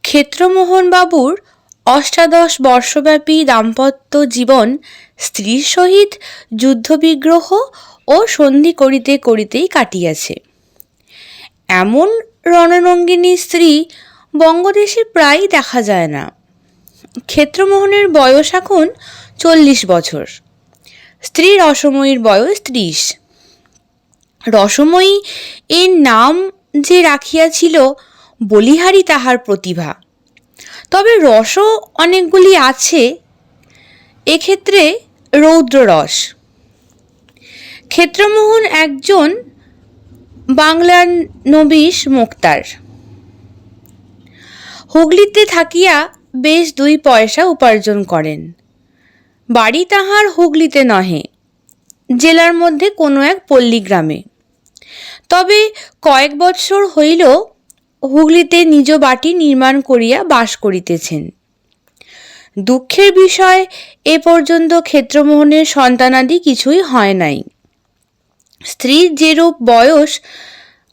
ক্ষেত্রমোহন বাবুর অষ্টাদশ বর্ষব্যাপী দাম্পত্য জীবন স্ত্রীর সহিত যুদ্ধবিগ্রহ ও সন্ধি করিতে করিতেই কাটিয়াছে। এমন রণরঙ্গিনী স্ত্রী বঙ্গদেশে প্রায়ই দেখা যায় না। ক্ষেত্রমোহনের বয়স এখন 40 বছর, স্ত্রী রসময়ীর বয়স 30। রসময়ী এর নাম যে রাখিয়াছিল বলিহারি তাহার প্রতিভা, তবে রসও অনেকগুলি আছে, এক্ষেত্রে রৌদ্ররস। ক্ষেত্রমোহন একজন বাংলার নবিশ মোক্তার। হুগলিতে থাকিয়া বেশ 2 পয়সা উপার্জন করেন। বাড়ি তাহার হুগলিতে নহে, জেলার মধ্যে কোনো এক পল্লীগ্রামে। তবে কয়েক বৎসর হইল হুগলিতে নিজ বাটি নির্মাণ করিয়া বাস করিতেছেন। দুঃখের বিষয়, এ পর্যন্ত ক্ষেত্রমোহনের সন্তানাদি কিছুই হয় নাই। স্ত্রীর যেরূপ বয়স,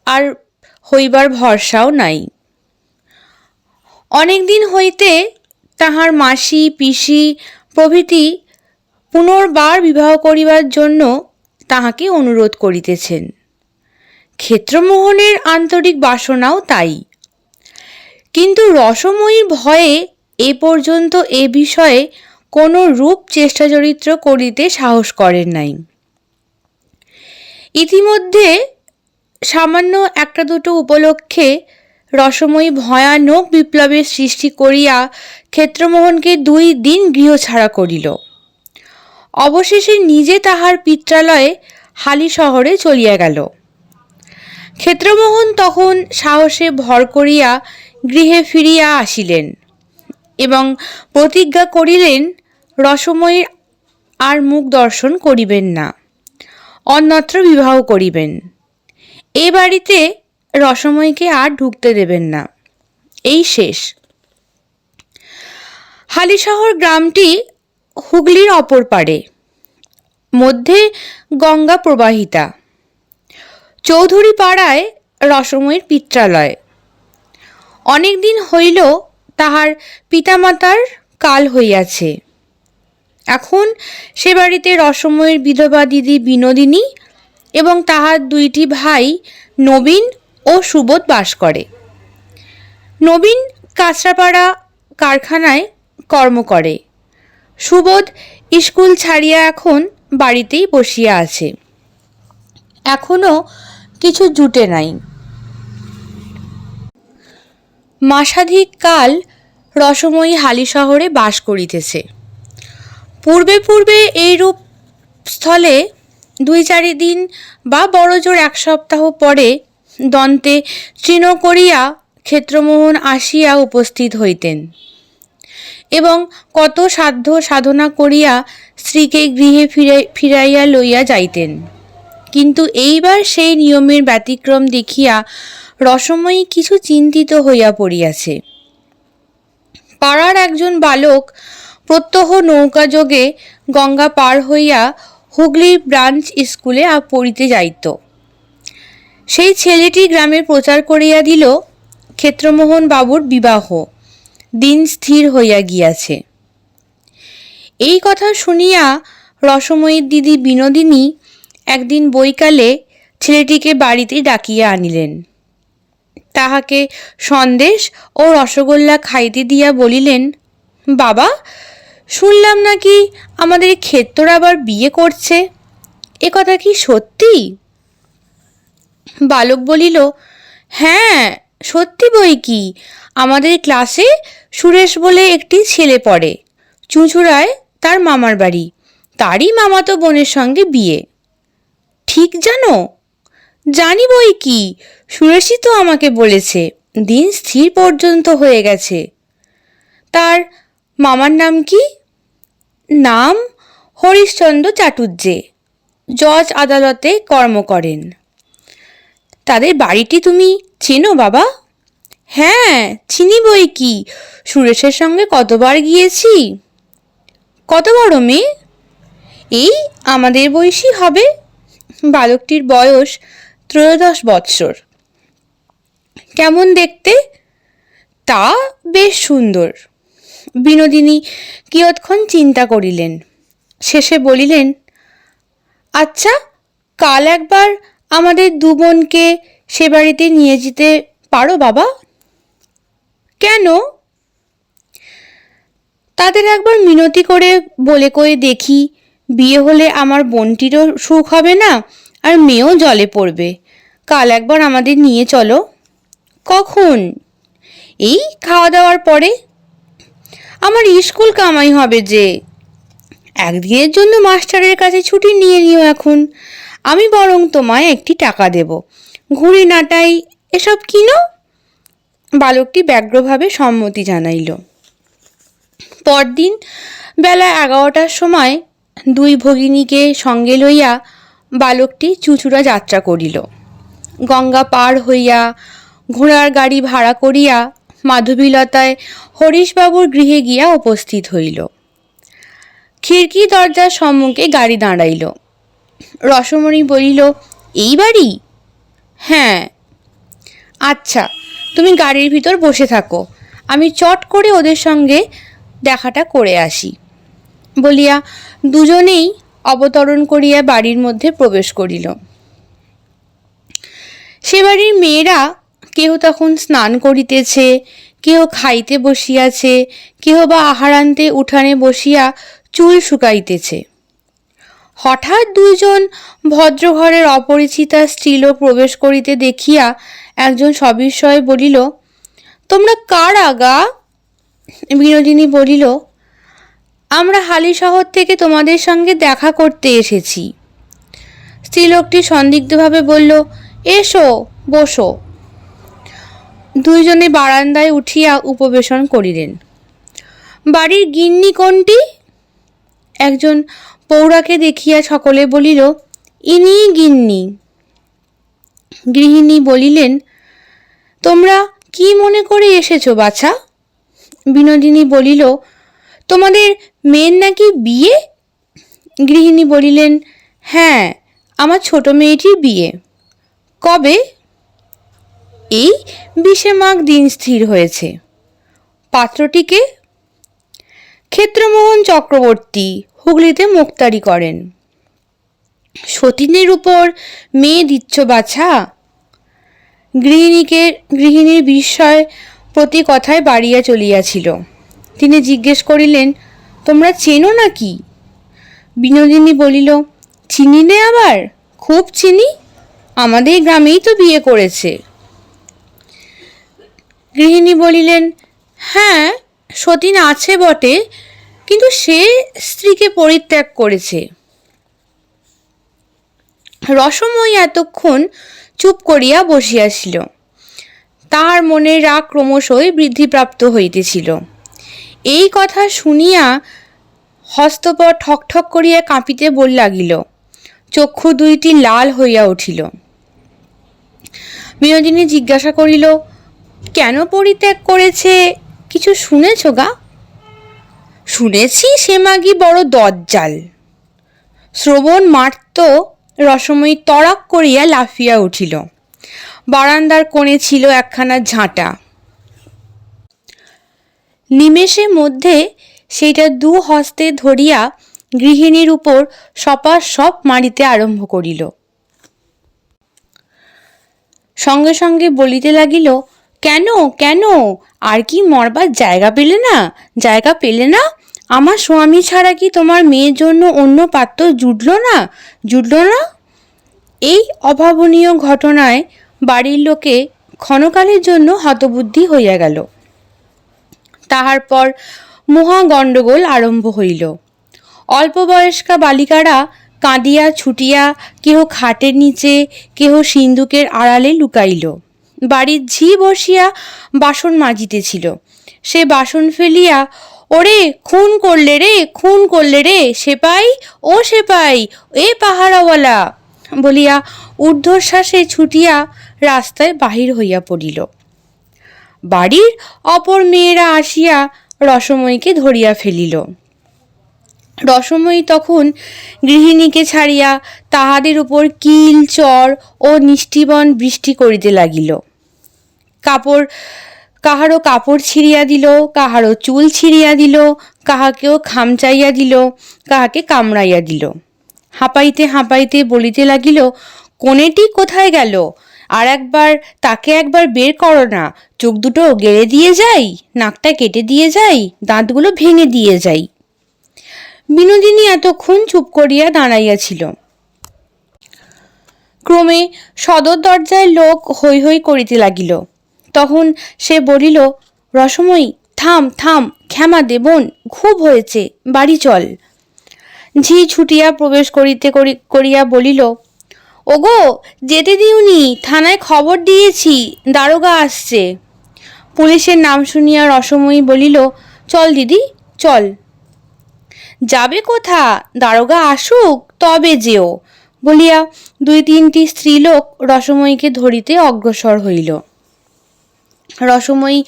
আর হইবার ভরসাও নাই। অনেক দিন হইতে তাহার মাসি পিসি প্রভৃতি পুনর্বার বিবাহ করিবার জন্য তাহাকে অনুরোধ করিতেছেন। ক্ষেত্রমোহনের আন্তরিক বাসনাও তাই, কিন্তু রসময়ীর ভয়ে এ পর্যন্ত এ বিষয়ে কোনো রূপ চেষ্টা চরিত্র করিতে সাহস করেন নাই। ইতিমধ্যে সামান্য 1-2 উপলক্ষে রসময়ী ভয়ানক বিপ্লবের সৃষ্টি করিয়া ক্ষেত্রমোহনকে 2 দিন গৃহ ছাড়া করিল। অবশেষে নিজে তাহার পিত্রালয়ে হালি শহরে চলিয়া গেল। ক্ষেত্রমোহন তখন সাহসে ভর করিয়া গৃহে ফিরিয়া আসিলেন এবং প্রতিজ্ঞা করিলেন রসময়ীর আর মুখ দর্শন করিবেন না, অন্যত্র বিবাহ করিবেন। এ বাড়িতে রসময়ীকে আর ঢুকতে দেবেন না, এই শেষ। হালিশহর গ্রামটি হুগলির অপর পারে, মধ্যে গঙ্গা প্রবাহিতা। চৌধুরী পাড়ায় রসময়ীর পিত্রালয়। অনেক দিন হইল তাহার পিতামাতার কাল হইয়াছে। এখন সে বাড়িতে রসময়ীর বিধবা দিদি বিনোদিনী এবং তাহার 2টি ভাই নবীন ও সুবোধ বাস করে। নবীন কাঁচরাপাড়া কারখানায় কর্ম করে। সুবোধ স্কুল ছাড়িয়া এখন বাড়িতেই বসিয়া আছে। এখনো কিছু জুটে নাই। মাসাধিক কাল রসময়ী হালিশহরে বাস করিতেছে। পূর্বে পূর্বে এইরূপ স্থলে 2-4 দিন বা বড়জোর 1 সপ্তাহ পরে দন্তে তৃণ করিয়া ক্ষেত্রমোহন আসিয়া উপস্থিত হইতেন এবং কত সাধ্য সাধনা করিয়া স্ত্রীকে গৃহে ফিরাইয়া লইয়া যাইতেন। কিন্তু এইবার সেই নিয়মের ব্যতিক্রম দেখিয়া রসময়ী কিছু চিন্তিত হইয়া পড়িয়াছে। পাড়ার একজন বালক প্রত্যহ নৌকাযোগে গঙ্গা পার হইয়া হুগলির ব্রাঞ্চ স্কুলে পড়িতে যাইত। সেই ছেলেটি গ্রামে প্রচার করিয়া দিল ক্ষেত্রমোহন বাবুর বিবাহ দিন স্থির হইয়া গিয়াছে। এই কথা শুনিয়া রসময়ীর দিদি বিনোদিনী একদিন বৈকালে ছেলেটিকে বাড়িতে ডাকিয়া আনিলেন। তাহাকে সন্দেশ ও রসগোল্লা খাইতে দিয়া বলিলেন, বাবা, শুনলাম নাকি আমাদের ক্ষেত্র আবার বিয়ে করছে, এ কথা কি সত্যি? বালক বলিল, হ্যাঁ সত্যি বই কি। আমাদের ক্লাসে সুরেশ বলে একটি ছেলে পড়ে, চুঁচুড়ায় তার মামার বাড়ি, তারই মামাতো বোনের সঙ্গে বিয়ে। ঠিক জানো? জানি বই কি, সুরেশই তো আমাকে বলেছে, দিন স্থির পর্যন্ত হয়ে গেছে। তার মামার নাম কি? নাম হরিশচন্দ্র চাটুর্যে, জজ আদালতে কর্ম করেন। তাদের বাড়িটি তুমি চেনো বাবা? হ্যাঁ চিনি বই কি, সুরেশের সঙ্গে কতবার গিয়েছি। কত বড় মেয়ে? এই আমাদের বয়সী হবে। বালকটির বয়স 13 বৎসর। কেমন দেখতে? তা বেশ সুন্দর। বিনোদিনী কিয়ৎক্ষণ চিন্তা করিলেন, শেষে বলিলেন, আচ্ছা, কাল একবার আমাদের দু বোনকে সে বাড়িতে নিয়ে যেতে পারো বাবা? কেন? তাদের একবার মিনতি করে বলে কয়ে দেখি, বিয়ে হলে আমার বোনটিরও সুখ হবে না, আর মেয়েও জলে পড়বে। কাল একবার আমাদের নিয়ে চলো। কখন? এই খাওয়া দাওয়ার পরে। আমার স্কুল কামাই হবে যে। একদিনের জন্য মাস্টারের কাছে ছুটি নিয়ে নিও এখন। আমি বরং তোমায় একটি টাকা দেব, ঘুড়ি নাটাই এসব কিনো। বালকটি ব্যগ্রভাবে সম্মতি জানাইল। পরদিন বেলা 11টার সময় দুই ভগিনীকে সঙ্গে লইয়া বালকটি চুঁচুড়া যাত্রা করিল। গঙ্গা পার হইয়া ঘোড়ার গাড়ি ভাড়া করিয়া মাধবীলতায় হরিশবাবুর গৃহে গিয়া উপস্থিত হইল। খিড়কি দরজার সম্মুখে গাড়ি দাঁড়াইল। রসমণি বলিল, এই বাড়ি? হ্যাঁ। আচ্ছা, তুমি গাড়ির ভিতর বসে থাকো, আমি চট করে ওদের সঙ্গে দেখাটা করে আসি বলিয়া দুজনেই অবতরণ করিয়া বাড়ির মধ্যে প্রবেশ করিল। সে বাড়ির মেয়েরা কেহ তখন স্নান করিতেছে, কেহ খাইতে বসিয়াছে, কেহ বা আহারান্তে উঠানে বসিয়া চুল শুকাইতেছে। হঠাৎ দুইজন ভদ্রঘরের অপরিচিতা স্ত্রীলোক প্রবেশ করিতে দেখিয়া একজন সবিস্ময়ে বলিল, তোমরা কার আগা? বিনোদিনী বলিল, আমরা হালি শহর থেকে তোমাদের সঙ্গে দেখা করতে এসেছি। স্ত্রীলোকটি সন্দিগ্ধভাবে বলল, এসো, বসো। দুইজনে বারান্দায় উঠিয়া উপবেশন করিলেন। বাড়ির গিন্নি কোনটি? একজন পৌরাকে দেখিয়া সকলে বলিল, ইনিই গিন্নি। গৃহিণী বলিলেন, তোমরা কি মনে করে এসেছো বাছা? বিনোদিনী বলিল, তোমাদের মেয়ের নাকি বিয়ে? গৃহিণী বলিলেন, হ্যাঁ, আমার ছোট মেয়েটির বিয়ে। কবে? এই 20 মাঘ দিন স্থির হয়েছে। পাত্রটিকে? ক্ষেত্রমোহন চক্রবর্তী, হুগলিতে মোক্তারি করেন। সতীনের উপর মেয়ে দিচ্ছ বাছা? গৃহিণীর বিস্ময় প্রতি কথায় বাড়িয়া চলিয়াছিল। তিনি জিজ্ঞেস করিলেন, তোমরা চেনো নাকি? বিনোদিনী বলিল, চিনিনে আবার? খুব চিনি, আমাদের গ্রামেই তো বিয়ে করেছে। গৃহিণী বলিলেন, হ্যাঁ, সতীন আছে বটে, কিন্তু সে স্ত্রীকে পরিত্যাগ করেছে। রসময়ী এতক্ষণ চুপ করিয়া বসিয়াছিল। তাহার মনের রাগ ক্রমশই বৃদ্ধিপ্রাপ্ত হইতেছিল। এই কথা শুনিয়া হস্তপদ ঠকঠক করিয়া কাঁপিতে লাগিল, চক্ষু দুইটি লাল হইয়া উঠিল। বিনোদিনী জিজ্ঞাসা করিল, কেন পরিত্যাগ করেছে, কিছু শুনেছ গা? শুনেছি সে মাগি বড় দজ্জাল। শ্রবণ মাত্র রসময়ী তড়াক করিয়া লাফিয়া উঠিল। বারান্দার কোণে ছিল একখানা ঝাঁটা। নিমেষের মধ্যে সেইটা দু হস্তে ধরিয়া গৃহিণীর উপর সপাসপ মারিতে আরম্ভ করিল। সঙ্গে সঙ্গে বলিতে লাগিল, কেন কেন, আর কি মরবার জায়গা পেলে না? জায়গা পেলে না? আমার স্বামী ছাড়া কি তোমার মেয়ের জন্য অন্য পাত্র জুটল না? এই অভাবনীয় ঘটনায় বাড়ির লোকে ক্ষণকালের জন্য হতবুদ্ধি হইয়া গেল। তাহার পর মহা গণ্ডগোল আরম্ভ হইল। অল্প বয়স্কা বালিকারা কাঁদিয়া ছুটিয়া কেহ খাটের নিচে, কেহ সিন্দুকের আড়ালে লুকাইল। বাড়ির ঝি বসিয়া বাসন মাজিতেছিল। সে বাসন ফেলিয়া, ওরে খুন করলে রে সেপাই, ও সেপাই, এ পাহারাওয়ালা বলিয়া ঊর্ধ্বশ্বাসে ছুটিয়া রাস্তায় বাহির হইয়া পড়িল। বাড়ির অপর মেয়েরা আসিয়া রসময়ীকে ধরিয়া ফেলিল। রসময়ী তখন গৃহিণীকে ছাড়িয়া তাহাদের উপর কিল চর ও নিষ্ঠিবন বৃষ্টি করিতে লাগিল। কাপড় কাহারও কাপড় ছিঁড়িয়া দিল, কাহারও চুল ছিঁড়িয়া দিল, কাহাকেও খামচাইয়া দিল, কাহাকে কামড়াইয়া দিল। হাঁপাইতে হাঁপাইতে বলিতে লাগিল, কোণেটি কোথায় গেল? আর একবার তাকে একবার বের করো না, চোখ দুটো গেড়ে দিয়ে যাই, নাকটা কেটে দিয়ে যাই, দাঁতগুলো ভেঙে দিয়ে যাই। বিনোদিনী এতক্ষণ চুপ করিয়া দাঁড়াইয়াছিল। ক্রমে সদর দরজায় লোক হৈ হৈ করিতে লাগিল। তখন সে বলিল, রসময়ী, থাম থাম, ক্ষমা দে বোন, খুব হয়েছে, বাড়ি চল। ঝি ছুটিয়া প্রবেশ করিয়া বলিল, ওগো, যেতে দিওনি, থানায় খবর দিয়েছি, দারোগা আসছে। পুলিশের নাম শুনিয়া রসময়ী বলিল, চল দিদি চল। যাবে কোথা? দারোগা আসুক তবে যেও, বলিয়া 2-3টি স্ত্রীলোক রসময়ীকে ধরিতে অগ্রসর হইল। রসময়ী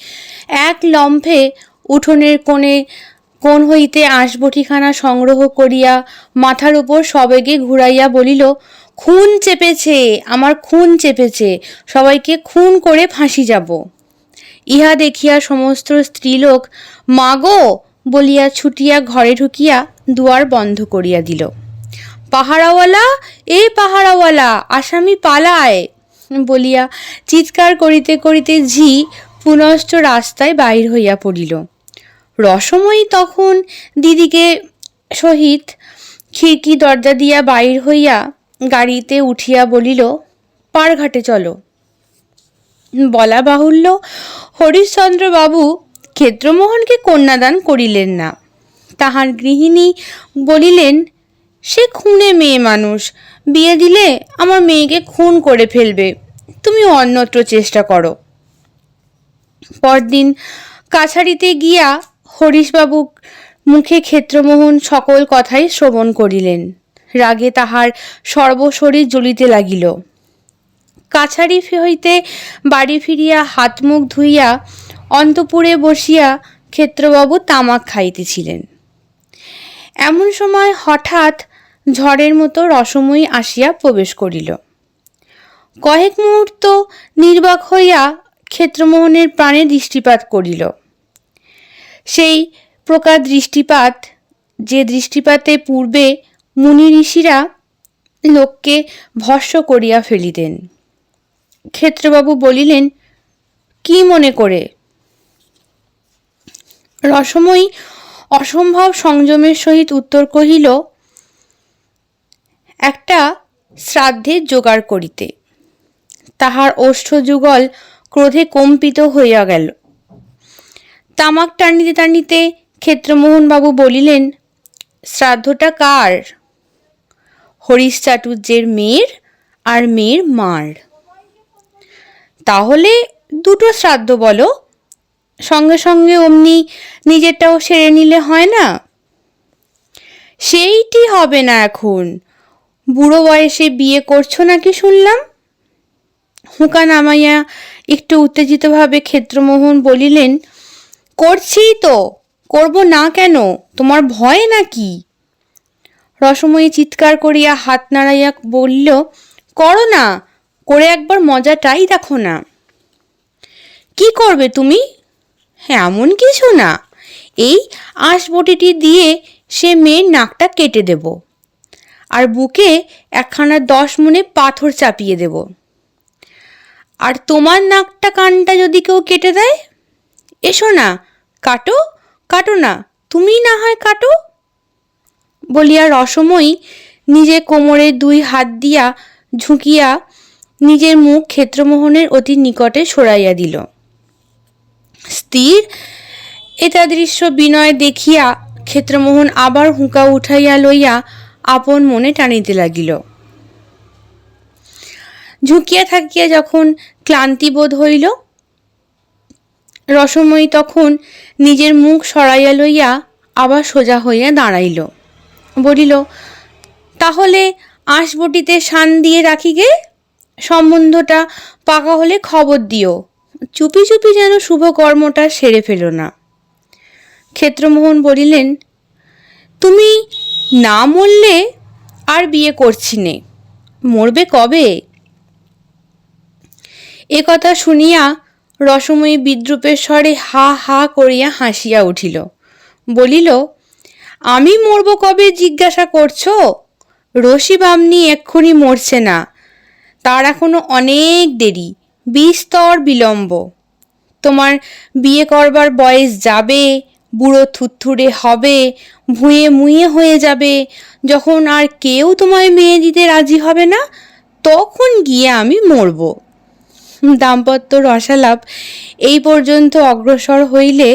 এক লম্ফে উঠোনের কোণ হইতে আঁশবটিখানা সংগ্রহ করিয়া মাথার উপর সবেগে ঘুরাইয়া বলিল, খুন চেপেছে, আমার খুন চেপেছে, সবাইকে খুন করে ফাঁসি যাব। ইহা দেখিয়া সমস্ত স্ত্রীলোক মাগো বলিয়া ছুটিয়া ঘরে ঢুকিয়া দুয়ার বন্ধ করিয়া দিল। পাহারাওয়ালা, এ পাহারাওয়ালা, আসামি পালায় বলিয়া চিৎকার করিতে করিতে ঝি পুনশ্চ রাস্তায় বাহির হইয়া পড়িল। রসময়ী তখন দিদিকে সহিত খিড়কি দরজা দিয়া বাহির হইয়া গাড়িতে উঠিয়া বলিল, পারঘাটে চলো। বলা বাহুল্য, হরিশ্চন্দ্রবাবু ক্ষেত্রমোহনকে কন্যাদান করিলেন না। তাহার গৃহিণী বলিলেন, সে খুনে মেয়ে মানুষ, বিয়ে দিলে আমার মেয়েকে খুন করে ফেলবে, তুমি অন্যত্র চেষ্টা করো। পরদিন কাছারিতে গিয়া হরিশবাবু মুখে ক্ষেত্রমোহন সকল কথাই শ্রবণ করিলেন। রাগে তাহার সর্বশরীর জ্বলিতে লাগিল। কাছারি হইতে বাড়ি ফিরিয়া হাত মুখ ধুইয়া অন্তঃপুরে বসিয়া ক্ষেত্রবাবু তামাক খাইতেছিলেন। এমন সময় হঠাৎ ঝড়ের মতো রসময়ী আসিয়া প্রবেশ করিল। কয়েক মুহূর্ত নির্বাক হইয়া ক্ষেত্রমোহনের প্রাণে দৃষ্টিপাত করিল। সেই প্রকার দৃষ্টিপাত, যে দৃষ্টিপাতে পূর্বে মুনি ঋষিরা লোককে ভস্ম করিয়া ফেলিতেন। ক্ষেত্রবাবু বলিলেন, কি মনে করে? রসময়ী অসম্ভব সংযমের সহিত উত্তর কহিল, একটা শ্রাদ্ধের জোগাড় করিতে। তাহার ওষ্ঠযুগল ক্রোধে কম্পিত হইয়া গেল। তামাক টানিতে টানিতে ক্ষেত্রমোহনবাবু বলিলেন, শ্রাদ্ধটা কার? হরিশ চাটুর্যের মেয়ের আর মেয়ের মার। তাহলে দুটো শ্রাদ্ধ বলো, সঙ্গে সঙ্গে অমনি নিজেরটাও সেরে নিলে হয় না? সেইটি হবে না এখন, বুড়ো বয়সে বিয়ে করছো নাকি শুনলাম। হুঁকা নামাইয়া একটু উত্তেজিতভাবে ক্ষেত্রমোহন বলিলেন, করছি তো, করব না কেন, তোমার ভয় নাকি? রসময়ী চিৎকার করিয়া হাত নাড়াইয়া বলল, করো না, করে একবার মজাটাই দেখো না। কি করবে তুমি? এমন কিছু না, এই আঁশবটিটি দিয়ে সে মেয়ের নাকটা কেটে দেব, আর বুকে একখানা 10 মণে পাথর চাপিয়ে দেব। আর তোমার নাকটা কানটা যদি কেউ কেটে দেয়, এসো না, কাটো, কাটো না, তুমি না হয় কাটো। বলিয়া রসময়ী নিজে কোমরে 2 হাত দিয়া ঝুঁকিয়া নিজের মুখ ক্ষেত্রমোহনের অতি নিকটে সরাইয়া দিল। স্ত্রীর এতাদৃশ্য বিনয় দেখিয়া ক্ষেত্রমোহন আবার হুঁকা উঠাইয়া লইয়া আপন মনে টানিতে লাগিল। ঝুঁকিয়া থাকিয়া যখন ক্লান্তি বোধ হইল, রসময়ী তখন নিজের মুখ সরাইয়া লইয়া আবার সোজা হইয়া দাঁড়াইল। বলিল, তাহলে আঁশবটিতে শান দিয়ে রাখি গে, সম্বন্ধটা পাকা হলে খবর দিও, চুপি চুপি যেন শুভ কর্মটা সেরে ফেলো না। ক্ষেত্রমোহন বলিলেন, তুমি না মরলে আর বিয়ে করছি নে, মরবে কবে? এ কথা শুনিয়া রসময়ী বিদ্রূপের স্বরে হা হা করিয়া হাসিয়া উঠিল, বলিল, আমি মরব কবে জিজ্ঞাসা করছো? রশি বামনি এক্ষুনি মরছে না, তার এখনো অনেক দেরি, বিস্তর বিলম্ব। তোমার বিয়ে করবার বয়স যাবে, বুড়ো থুতথুড়ে হবে, ভুঁয়ে মুয়ে হয়ে যাবে, যখন আর কেউ তোমায় মেয়ে দিতে রাজি হবে না, তখন গিয়ে আমি মরব। দাম্পত্য রসালাপ এই পর্যন্ত অগ্রসর হইলে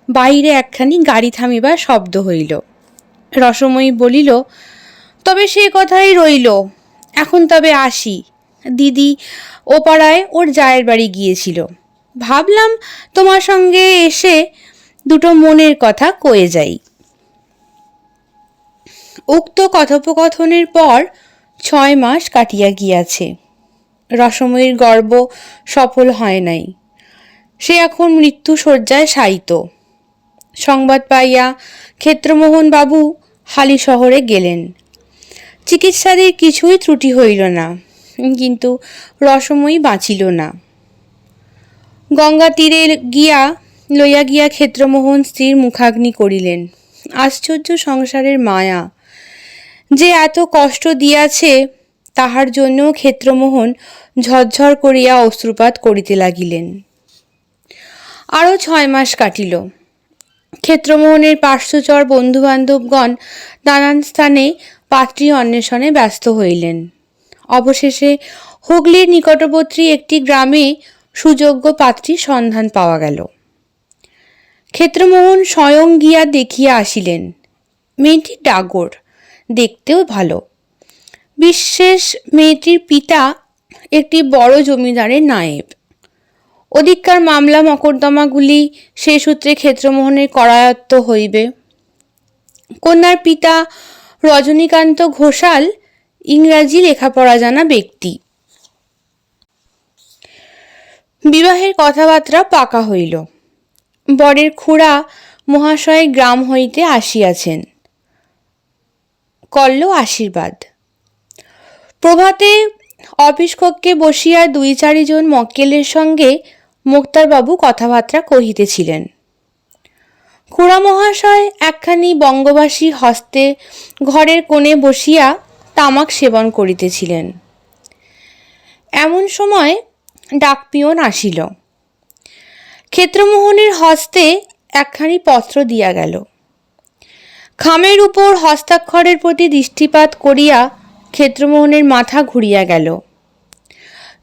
বাইরে একখানি গাড়ি থামিবার শব্দ হইল। রসময়ী বলিল, তবে সে কথাই রইল, এখন তবে আসি। দিদি ও পাড়ায় ওর জায়ের বাড়ি গিয়েছিল, ভাবলাম তোমার সঙ্গে এসে দুটো মনের কথা কয়ে যাই। উক্ত কথোপকথনের পর 6 মাস কাটিয়া গিয়াছে। রসময়ীর গর্ব সফল হয় নাই, সে এখন মৃত্যু শয্যায় শায়িত। সংবাদ পাইয়া ক্ষেত্রমোহন বাবু হালি শহরে গেলেন। চিকিৎসাদের কিছুই ত্রুটি হইল না, কিন্তু রসময়ী বাঁচিল না। গঙ্গা তীরে লইয়া গিয়া ক্ষেত্রমোহন স্ত্রীর মুখাগ্নি করিলেন। আশ্চর্য সংসারের মায়া, যে এত কষ্ট দিয়াছে তাহার জন্য ক্ষেত্রমোহন ঝরঝর করিয়া অশ্রুপাত করিতে লাগিলেন। আরও 6 মাস কাটিল। ক্ষেত্রমোহনের পার্শ্বচর বন্ধুবান্ধবগণ নানান স্থানে পাত্রী অন্বেষণে ব্যস্ত হইলেন। অবশেষে হুগলির নিকটবর্তী একটি গ্রামে সুযোগ্য পাত্রীর সন্ধান পাওয়া গেল। ক্ষেত্রমোহন স্বয়ং গিয়া দেখিয়া আসিলেন। মেয়েটি ডাগর, দেখতেও ভালো। বিশেষ মেয়েটির পিতা একটি বড় জমিদারের নায়েব। ওদিককার মামলা মকদ্দমাগুলি সে সূত্রে ক্ষেত্রমোহনের করায়ত্ত হইবে। কন্যার পিতা রজনীকান্ত ঘোষাল ইংরাজি লেখাপড়া জানা ব্যক্তি। বিবাহের কথাবার্তা পাকা হইল। বরের খুড়া মহাশয় গ্রাম হইতে আসিয়াছেন, করল আশীর্বাদ। প্রভাতে অফিস কক্ষে বসিয়া 2-4 জন মক্কেলের সঙ্গে মোক্তারবাবু কথাবার্তা কহিতেছিলেন। খুড়া মহাশয় একখানি বঙ্গবাসী হস্তে ঘরের কোণে বসিয়া তামাক সেবন করিতেছিলেন। এমন সময় ডাকপিয়ন আসিল। ক্ষেত্রমোহনের হস্তে একখানি পত্র দিয়া গেল। খামের উপর হস্তাক্ষরের প্রতি দৃষ্টিপাত করিয়া ক্ষেত্রমোহনের মাথা ঘুরিয়া গেল।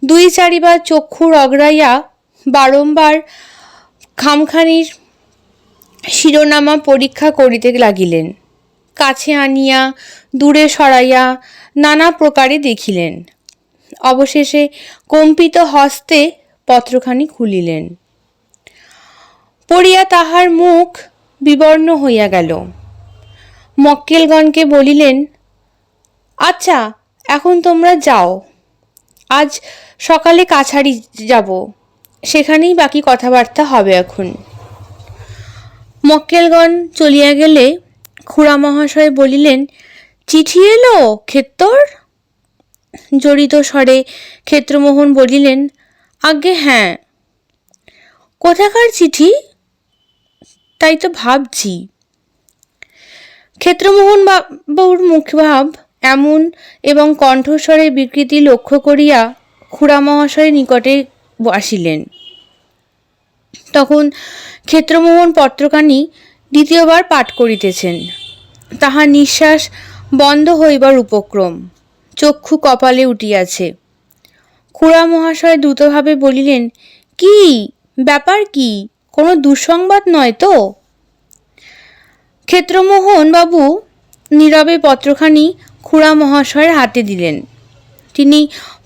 2-4 বার চক্ষু রগড়াইয়া বারংবার খামখানির শিরোনামা পরীক্ষা করিতে লাগিলেন। কাছে আনিয়া দূরে সরাইয়া নানা প্রকারে দেখিলেন। অবশেষে কম্পিত হস্তে পত্রখানি খুলিলেন। পড়িয়া তাহার মুখ বিবর্ণ হইয়া গেল। মক্কেলগণকে বলিলেন, আচ্ছা, এখন তোমরা যাও, আজ সকালে কাছারি যাব, সেখানেই বাকি কথাবার্তা হবে এখন। মক্কেলগণ চলিয়া গেলে খুড়া মহাশয় বলিলেন, চিঠি এলো ক্ষেত্তর? জড়িত স্বরে ক্ষেত্রমোহন বলিলেন, আজ্ঞে হ্যাঁ। কোথাকার চিঠি? তাই তো ভাবছি। ক্ষেত্রমোহন বাবুর মুখভাব এমন এবং কণ্ঠস্বরের বিকৃতি লক্ষ্য করিয়া খুড়া মহাশয়ের নিকটে আসিলেন। তখন ক্ষেত্রমোহন পত্রখানি দ্বিতীয়বার পাঠ করিতেছেন। তাহার নিঃশ্বাস বন্ধ হইবার উপক্রম, চক্ষু কপালে উঠিয়াছে। খুড়া মহাশয় দ্রুতভাবে বলিলেন, কি ব্যাপার, কি কোনো দুঃসংবাদ নয় তো? ক্ষেত্রমোহন বাবু নীরবে পত্রখানি খুড়া মহাশয়ের হাতে দিলেন। তিনি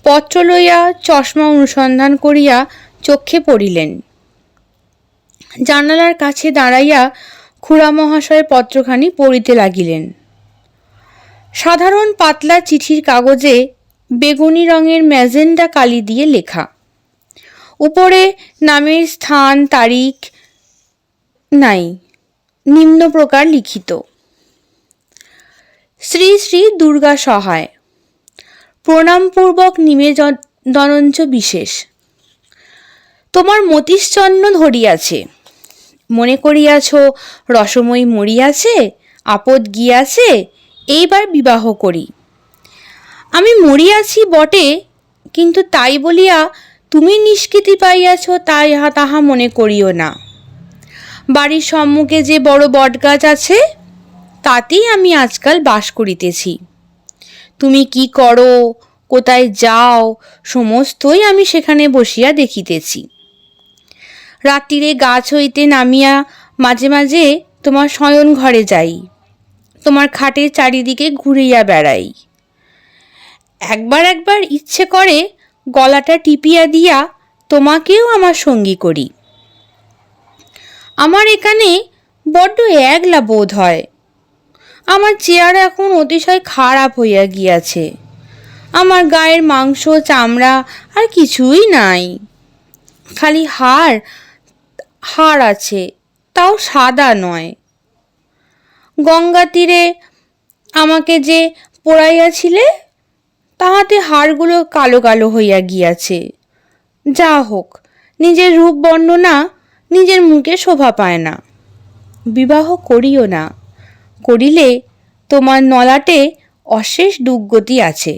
পত্র লইয়া চশমা অনুসন্ধান করিয়া চক্ষে পড়িলেন। জানালার কাছে দাঁড়াইয়া খুড়া মহাশয় পত্রখানি পড়িতে লাগিলেন। সাধারণ পাতলা চিঠির কাগজে বেগুনি রঙের ম্যাজেন্টা কালি দিয়ে লেখা। উপরে নামের স্থান তারিখ নাই, নিম্ন প্রকার লিখিত, শ্রী শ্রী দুর্গা সহায়, প্রণামপূর্বক নিবেদনঞ্চ বিশেষ। তোমার মতিশ্চন্ন ধরিয়াছে, মনে করিয়াছ রসময়ী মরিয়াছে, আপদ গিয়াছে, এইবার বিবাহ করি। আমি মরিয়াছি বটে, কিন্তু তাই বলিয়া তুমি নিষ্কৃতি পাইয়াছ তাহা মনে করিও না। বাড়ির সম্মুখে যে বড় বটগাছ আছে, তাতেই আমি আজকাল বাস করিতেছি। তুমি কি করো, কোথায় যাও, সমস্তই আমি সেখানে বসিয়া দেখিতেছি। রাত্রিরে গাছ হইতে নামিয়া মাঝে মাঝে তোমার শয়ন ঘরে যাই, তোমার খাটের চারিদিকে ঘুরিয়া বেড়াই। একবার একবার ইচ্ছে করে গলাটা টিপিয়া দিয়া তোমাকেও আমার সঙ্গী করি। আমার এখানে বড্ড একলা বোধ হয়। আমার চেহারা এখন অতিশয় খারাপ হইয়া গিয়াছে। আমার গায়ের মাংস চামড়া আর কিছুই নাই, খালি হাড় আছে, তাও সাদা নয়। গঙ্গা তীরে আমাকে যে পোড়াইয়াছিলে, তাহাতে হাড়গুলো কালো কালো হইয়া গিয়াছে। যা হোক, নিজের রূপ বর্ণনা নিজের মুখে শোভা পায় না। বিবাহ করিও না, করিলে তোমার নলাটে অশেষ দুর্গতি আছে।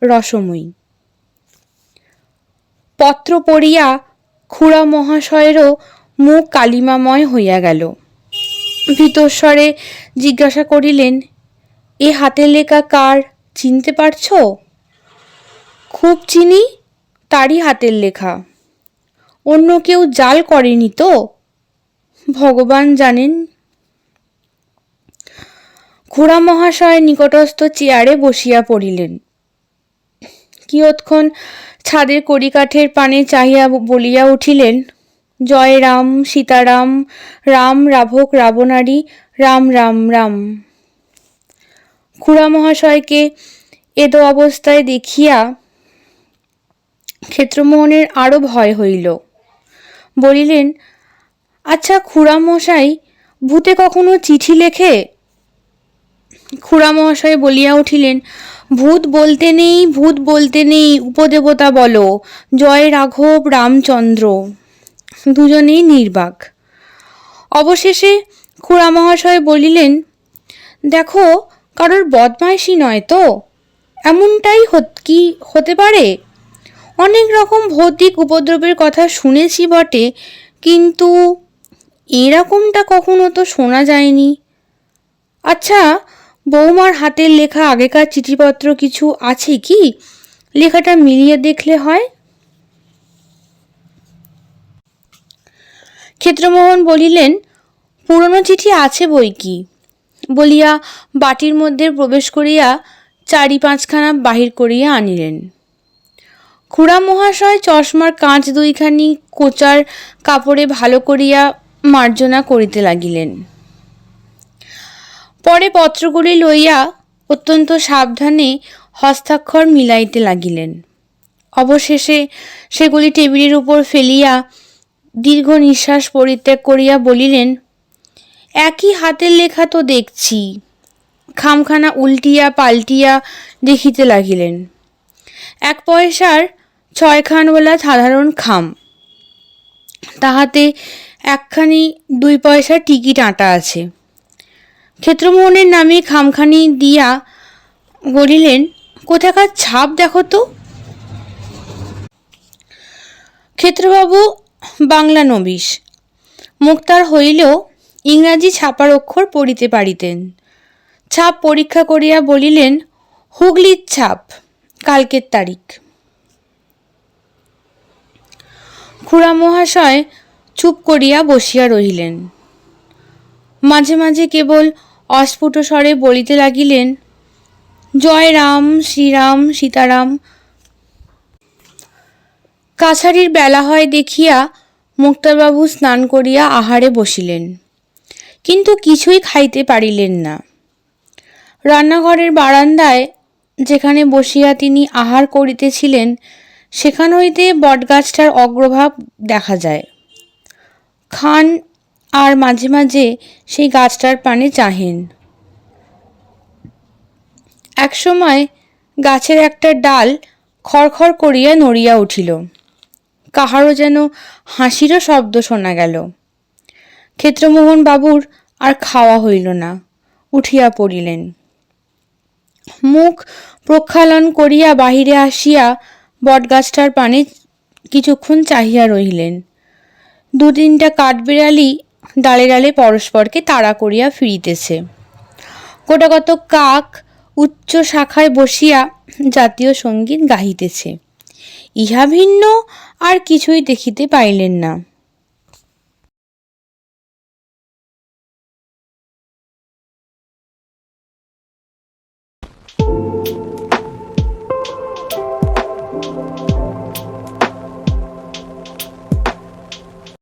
রসময়ী। পত্র পড়িয়া খুড়া মহাশয়েরও মুখ কালিমাময় হইয়া গেল। ভীতস্বরে জিজ্ঞাসা করিলেন, এ হাতের লেখা কার, চিনতে পারছ? খুব চিনি, তারই হাতের লেখা। অন্য কেউ জাল করেনি তো? ভগবান জানেন। খুড়া মহাশয় নিকটস্থ চেয়ারে বসিয়া পড়িলেন। কিয়ৎক্ষণ ছাদের কড়িকাঠের পানে চাহিয়া বলিয়া উঠিলেন, জয় রাম সীতারাম, রাম রাভক রাবণারী, রাম রাম রাম। খুড়া মহাশয়কে এদো অবস্থায় দেখিয়া ক্ষেত্রমোহনের আরো ভয় হইল। বলিলেন, আচ্ছা খুড়া মশাই, ভূতে কখনো চিঠি লেখে? খুড়া মহাশয় বলিয়া উঠিলেন, ভূত বলতে নেই, ভূত বলতে নেই, উপদেবতা বলো, জয় রাঘব রামচন্দ্র। দুজনেই নির্বাক। অবশেষে খুড়া মহাশয় বলিলেন, দেখো, কারোর বদমাইশি নয় তো? এমনটাই কি হতে পারে? অনেক রকম ভৌতিক উপদ্রবের কথা শুনেছি বটে, কিন্তু এরকমটা কখনো তো শোনা যায়নি। আচ্ছা, বৌমার হাতের লেখা আগেকার চিঠিপত্র কিছু আছে কি? লেখাটা মিলিয়ে দেখলে হয়। ক্ষেত্রমোহন বলিলেন, পুরনো চিঠি আছে বই কি, বলিয়া বাটির মধ্যে প্রবেশ করিয়া 4-5খানা বাহির করিয়া আনিলেন। খুড়া মহাশয় চশমার কাঁচ দুইখানি কোচার কাপড়ে ভালো করিয়া মার্জনা করিতে লাগিলেন। পরে পত্রগুলি লইয়া অত্যন্ত সাবধানে হস্তাক্ষর মিলাইতে লাগিলেন। অবশেষে সেগুলি টেবিলের উপর ফেলিয়া দীর্ঘ নিঃশ্বাস পরিত্যাগ করিয়া বলিলেন, একই হাতের লেখা তো দেখছি। খামখানা উল্টিয়া পাল্টিয়া দেখিতে লাগিলেন। 1 পয়সার 6খানওয়ালা সাধারণ খাম, তাহাতে একখানি 2 পয়সার টিকিট আঁটা আছে। ক্ষেত্রমোহনের নামে খামখানি দিয়া বলিলেন, কোথাকার ছাপ দেখো তো। ক্ষেত্রবাবু বাংলা নবিশ, মুক্তার হইলেও ইংরাজি ছাপার অক্ষর পড়িতে পারিতেন। ছাপ পরীক্ষা করিয়া বলিলেন, হুগলির ছাপ, কালকের তারিখ। খুড়া মহাশয় চুপ করিয়া বসিয়া রহিলেন। মাঝে মাঝে কেবল অস্ফুট স্বরে বলিতে লাগিলেন, জয় রাম শ্রীরাম সীতারাম। কাছারির বেলা হয় দেখিয়া মুক্তারবাবু স্নান করিয়া আহারে বসিলেন, কিন্তু কিছুই খাইতে পারিলেন না। রান্নাঘরের বারান্দায় যেখানে বসিয়া তিনি আহার করিতেছিলেন, সেখান হইতে বটগাছটার অগ্রভাগ দেখা যায়। খান আর মাঝে মাঝে সেই গাছটার পানে চাহেন। একসময় গাছের একটা ডাল খড়খড় করিয়া নড়িয়া উঠিল। কাহারও যেন হাসিরও শব্দ শোনা গেল। ক্ষেত্রমোহন বাবুর আর খাওয়া হইল না, উঠিয়া পড়িলেন। মুখ প্রক্ষালন করিয়া বাহিরে আসিয়া বটগাছটার পানে কিছুক্ষণ চাহিয়া রহিলেন। দু তিনটা কাঠবিড়ালি ডালে ডালে পরস্পরকে তাড়া করিয়া ফিরিতেছে। গোটাকত কাক উচ্চ শাখায় বসিয়া জাতীয় সঙ্গীত গাহিতেছে। ইহা ভিন্ন আর কিছুই দেখিতে পাইলেন না।